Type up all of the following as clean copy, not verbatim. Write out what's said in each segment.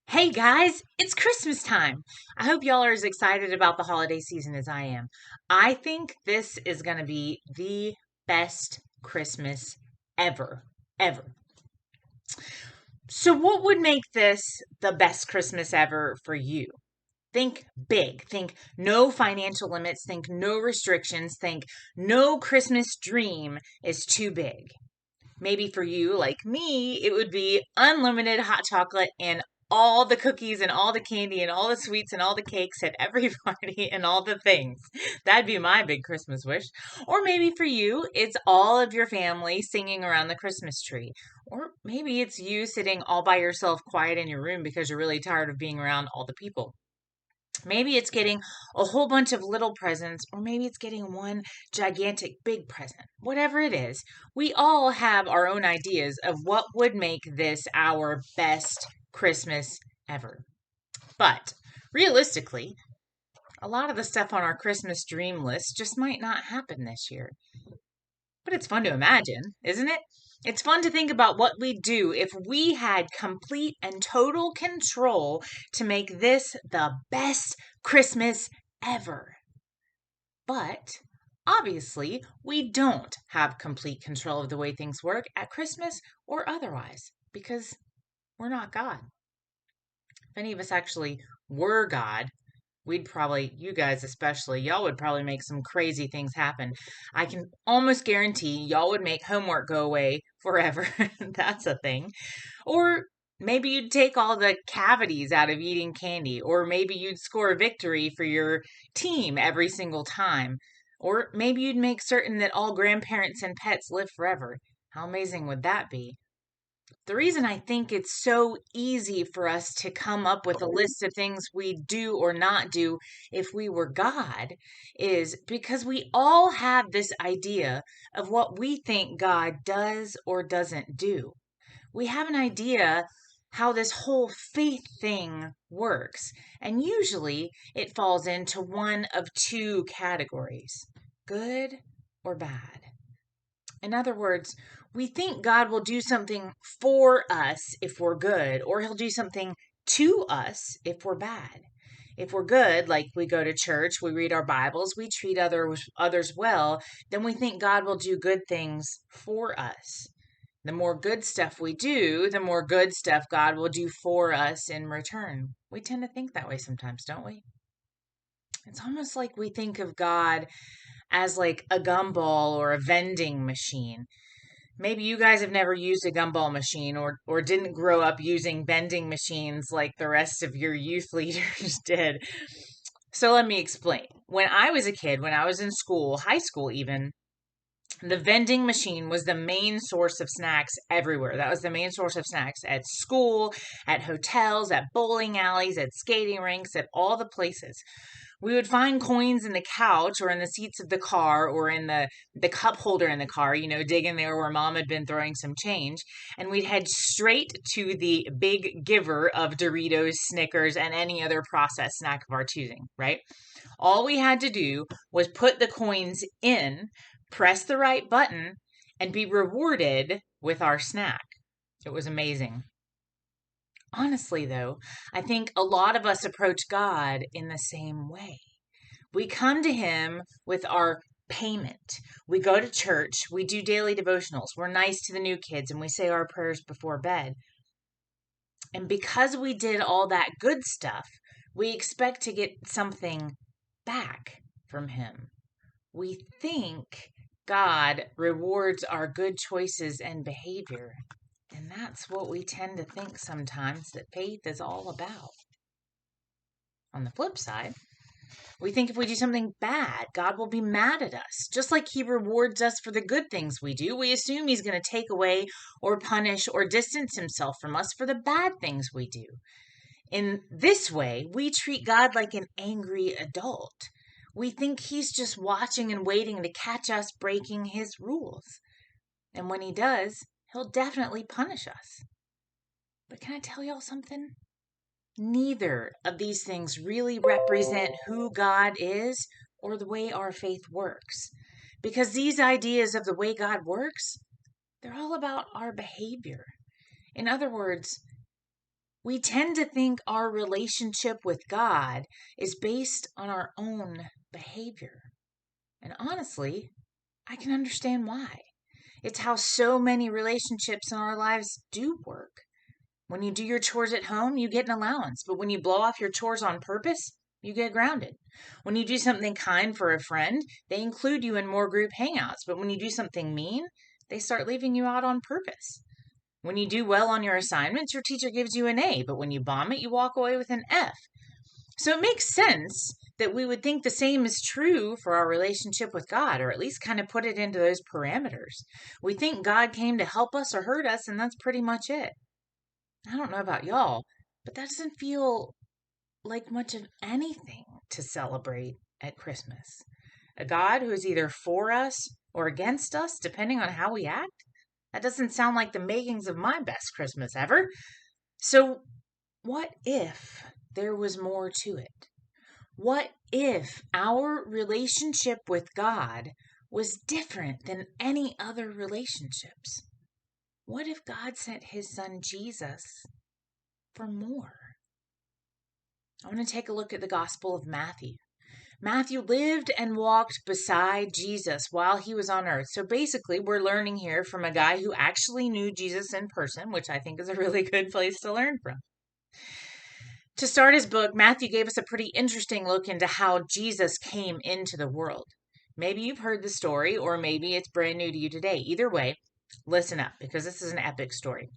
Hey guys, it's Christmas time. I hope y'all are as excited about the holiday season as I am. I think this is going to be the best Christmas ever, ever. So, what would make this the best Christmas ever for you? Think big. Think no financial limits. Think no restrictions. Think no Christmas dream is too big. Maybe for you, like me, it would be unlimited hot chocolate and all the cookies and all the candy and all the sweets and all the cakes at every party and all the things. That'd be my big Christmas wish. Or maybe for you, it's all of your family singing around the Christmas tree. Or maybe it's you sitting all by yourself quiet in your room because you're really tired of being around all the people. Maybe it's getting a whole bunch of little presents, or maybe it's getting one gigantic big present. Whatever it is, we all have our own ideas of what would make this our best Christmas ever. But realistically, a lot of the stuff on our Christmas dream list just might not happen this year. But it's fun to imagine, isn't it? It's fun to think about what we'd do if we had complete and total control to make this the best Christmas ever. But obviously, we don't have complete control of the way things work at Christmas or otherwise because we're not God. If any of us actually were God, we'd probably, you guys especially, y'all would probably make some crazy things happen. I can almost guarantee y'all would make homework go away forever. That's a thing. Or maybe you'd take all the cavities out of eating candy. Or maybe you'd score a victory for your team every single time. Or maybe you'd make certain that all grandparents and pets live forever. How amazing would that be? The reason I think it's so easy for us to come up with a list of things we do or not do if we were God is because we all have this idea of what we think God does or doesn't do. We have an idea how this whole faith thing works, and usually it falls into one of two categories: good or bad. In other words, we think God will do something for us if we're good, or he'll do something to us if we're bad. If we're good, like we go to church, we read our Bibles, we treat others well, then we think God will do good things for us. The more good stuff we do, the more good stuff God will do for us in return. We tend to think that way sometimes, don't we? It's almost like we think of God as like a gumball or a vending machine. Maybe you guys have never used a gumball machine or didn't grow up using vending machines like the rest of your youth leaders did. So let me explain. When I was a kid, when I was in school, high school even, the vending machine was the main source of snacks everywhere. That was the main source of snacks at school, at hotels, at bowling alleys, at skating rinks, at all the places. We would find coins in the couch or in the seats of the car or in the cup holder in the car, digging there where mom had been throwing some change. And we'd head straight to the big giver of Doritos, Snickers, and any other processed snack of our choosing, right? All we had to do was put the coins in, press the right button, and be rewarded with our snack. It was amazing. Honestly, though, I think a lot of us approach God in the same way. We come to Him with our payment. We go to church, we do daily devotionals, we're nice to the new kids, and we say our prayers before bed. And because we did all that good stuff, we expect to get something back from Him. We think God rewards our good choices and behavior. And that's what we tend to think sometimes that faith is all about. On the flip side, we think if we do something bad, God will be mad at us. Just like He rewards us for the good things we do, we assume He's going to take away or punish or distance Himself from us for the bad things we do. In this way, we treat God like an angry adult. We think He's just watching and waiting to catch us breaking His rules. And when He does, He'll definitely punish us. But can I tell y'all something? Neither of these things really represent who God is or the way our faith works. Because these ideas of the way God works, they're all about our behavior. In other words, We tend to think our relationship with God is based on our own behavior. And honestly, I can understand why. It's how so many relationships in our lives do work. When you do your chores at home, you get an allowance. But when you blow off your chores on purpose, you get grounded. When you do something kind for a friend, they include you in more group hangouts. But when you do something mean, they start leaving you out on purpose. When you do well on your assignments, your teacher gives you an A. But when you bomb it, you walk away with an F. So it makes sense that we would think the same is true for our relationship with God, or at least kind of put it into those parameters. We think God came to help us or hurt us, and that's pretty much it. I don't know about y'all, but that doesn't feel like much of anything to celebrate at Christmas. A God who is either for us or against us, depending on how we act? That doesn't sound like the makings of my best Christmas ever. So, what if there was more to it? What if our relationship with God was different than any other relationships? What if God sent his son Jesus for more? I want to take a look at the Gospel of Matthew. Matthew lived and walked beside Jesus while he was on earth. So basically, we're learning here from a guy who actually knew Jesus in person, which I think is a really good place to learn from. To start his book, Matthew gave us a pretty interesting look into how Jesus came into the world. Maybe you've heard the story, or maybe it's brand new to you today. Either way, listen up, because this is an epic story.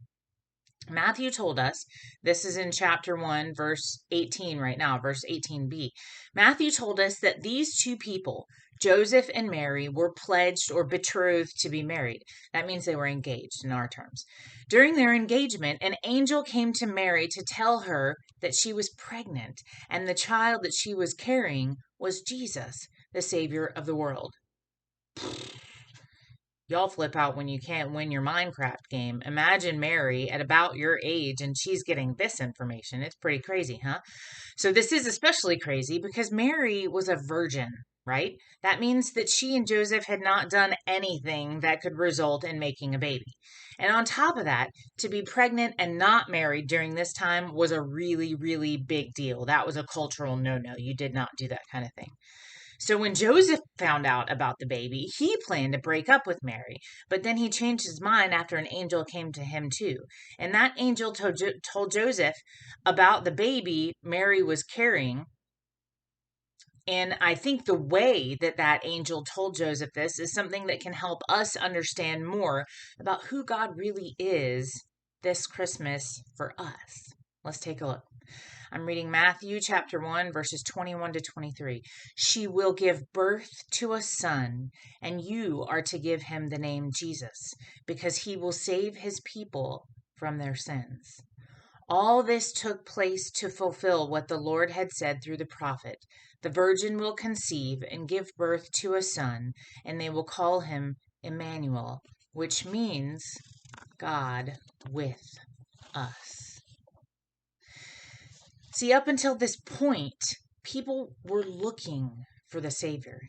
Matthew told us, this is in chapter 1, verse 18 right now, verse 18b. Matthew told us that these two people, Joseph and Mary, were pledged or betrothed to be married. That means they were engaged in our terms. During their engagement, an angel came to Mary to tell her that she was pregnant, and the child that she was carrying was Jesus, the Savior of the world. Y'all flip out when you can't win your Minecraft game. Imagine Mary at about your age and she's getting this information. It's pretty crazy, huh? So this is especially crazy because Mary was a virgin, right? That means that she and Joseph had not done anything that could result in making a baby. And on top of that, to be pregnant and not married during this time was a really, really big deal. That was a cultural no-no. You did not do that kind of thing. So when Joseph found out about the baby, he planned to break up with Mary, but then he changed his mind after an angel came to him too. And that angel told Joseph about the baby Mary was carrying. And I think the way that that angel told Joseph this is something that can help us understand more about who God really is this Christmas for us. Let's take a look. I'm reading Matthew chapter 1, verses 21 to 23. She will give birth to a son, and you are to give him the name Jesus, because he will save his people from their sins. All this took place to fulfill what the Lord had said through the prophet. The virgin will conceive and give birth to a son, and they will call him Emmanuel, which means God with us. See, up until this point, people were looking for the Savior.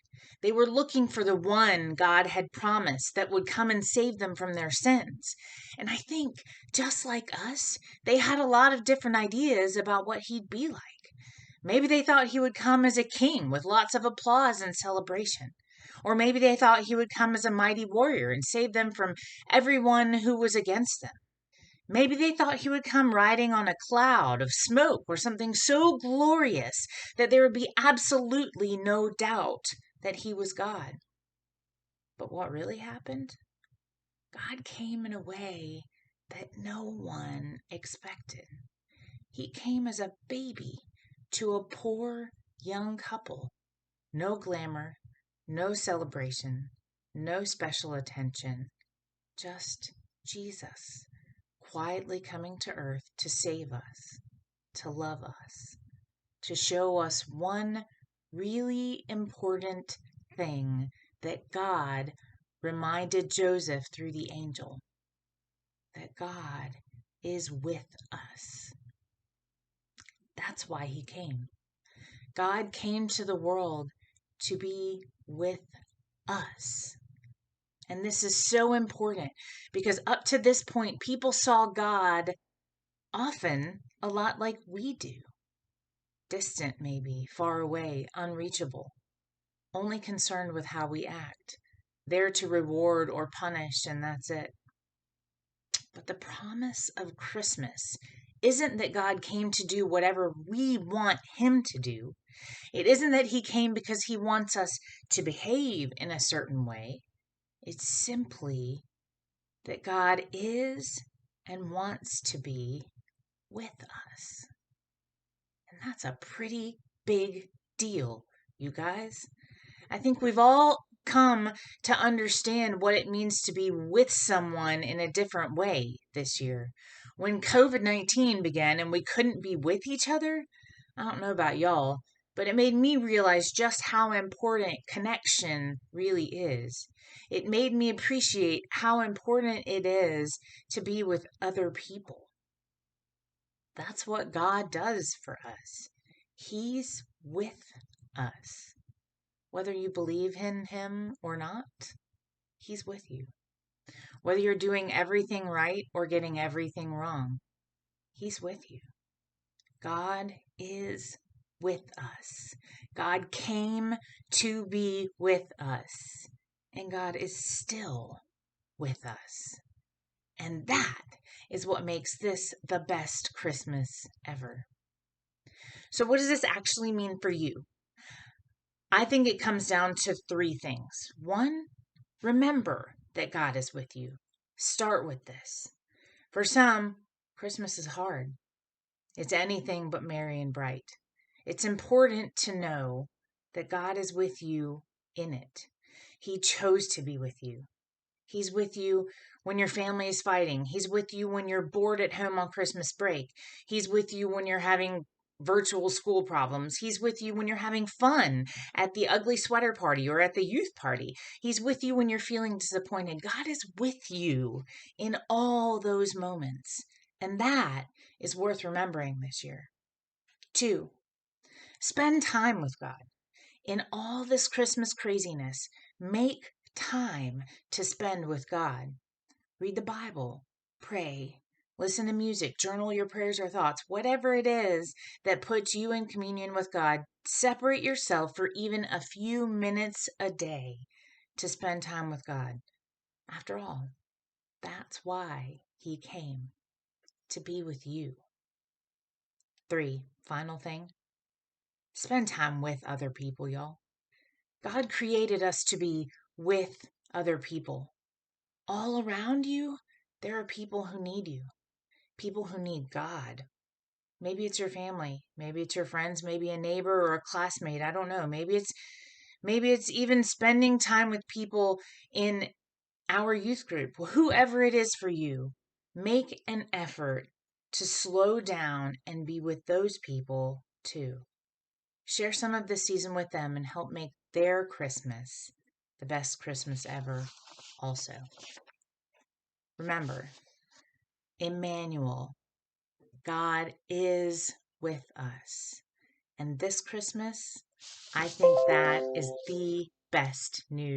They were looking for the one God had promised that would come and save them from their sins. And I think, just like us, they had a lot of different ideas about what he'd be like. Maybe they thought he would come as a king with lots of applause and celebration. Or maybe they thought he would come as a mighty warrior and save them from everyone who was against them. Maybe they thought he would come riding on a cloud of smoke or something so glorious that there would be absolutely no doubt that he was God. But what really happened? God came in a way that no one expected. He came as a baby to a poor young couple. No glamour, no celebration, no special attention, just Jesus. Quietly coming to earth to save us, to love us, to show us one really important thing that God reminded Joseph through the angel, that God is with us. That's why he came. God came to the world to be with us. And this is so important because up to this point, people saw God often a lot like we do. Distant, maybe, far away, unreachable, only concerned with how we act, there to reward or punish, and that's it. But the promise of Christmas isn't that God came to do whatever we want Him to do. It isn't that He came because He wants us to behave in a certain way. It's simply that God is and wants to be with us. And that's a pretty big deal, you guys. I think we've all come to understand what it means to be with someone in a different way this year. When COVID-19 began and we couldn't be with each other, I don't know about y'all, but it made me realize just how important connection really is. It made me appreciate how important it is to be with other people. That's what God does for us. He's with us. Whether you believe in Him or not, He's with you. Whether you're doing everything right or getting everything wrong, He's with you. God is with us. God came to be with us, and God is still with us. And that is what makes this the best Christmas ever. So, what does this actually mean for you? I think it comes down to three things. One, remember that God is with you. Start with this. For some, Christmas is hard. It's anything but merry and bright. It's important to know that God is with you in it. He chose to be with you. He's with you when your family is fighting. He's with you when you're bored at home on Christmas break. He's with you when you're having virtual school problems. He's with you when you're having fun at the ugly sweater party or at the youth party. He's with you when you're feeling disappointed. God is with you in all those moments. And that is worth remembering this year. 2, spend time with God. In all this Christmas craziness, make time to spend with God. Read the Bible, pray, listen to music, journal your prayers or thoughts, whatever it is that puts you in communion with God. Separate yourself for even a few minutes a day to spend time with God. After all, that's why He came, to be with you. 3, final thing, spend time with other people, y'all. God created us to be with other people. All around you, there are people who need you, people who need God. Maybe it's your family, maybe it's your friends, maybe a neighbor or a classmate. I don't know. Maybe it's even spending time with people in our youth group. Well, whoever it is for you, make an effort to slow down and be with those people too. Share some of this season with them and help make their Christmas the best Christmas ever also. Remember, Emmanuel, God is with us. And this Christmas, I think that is the best news.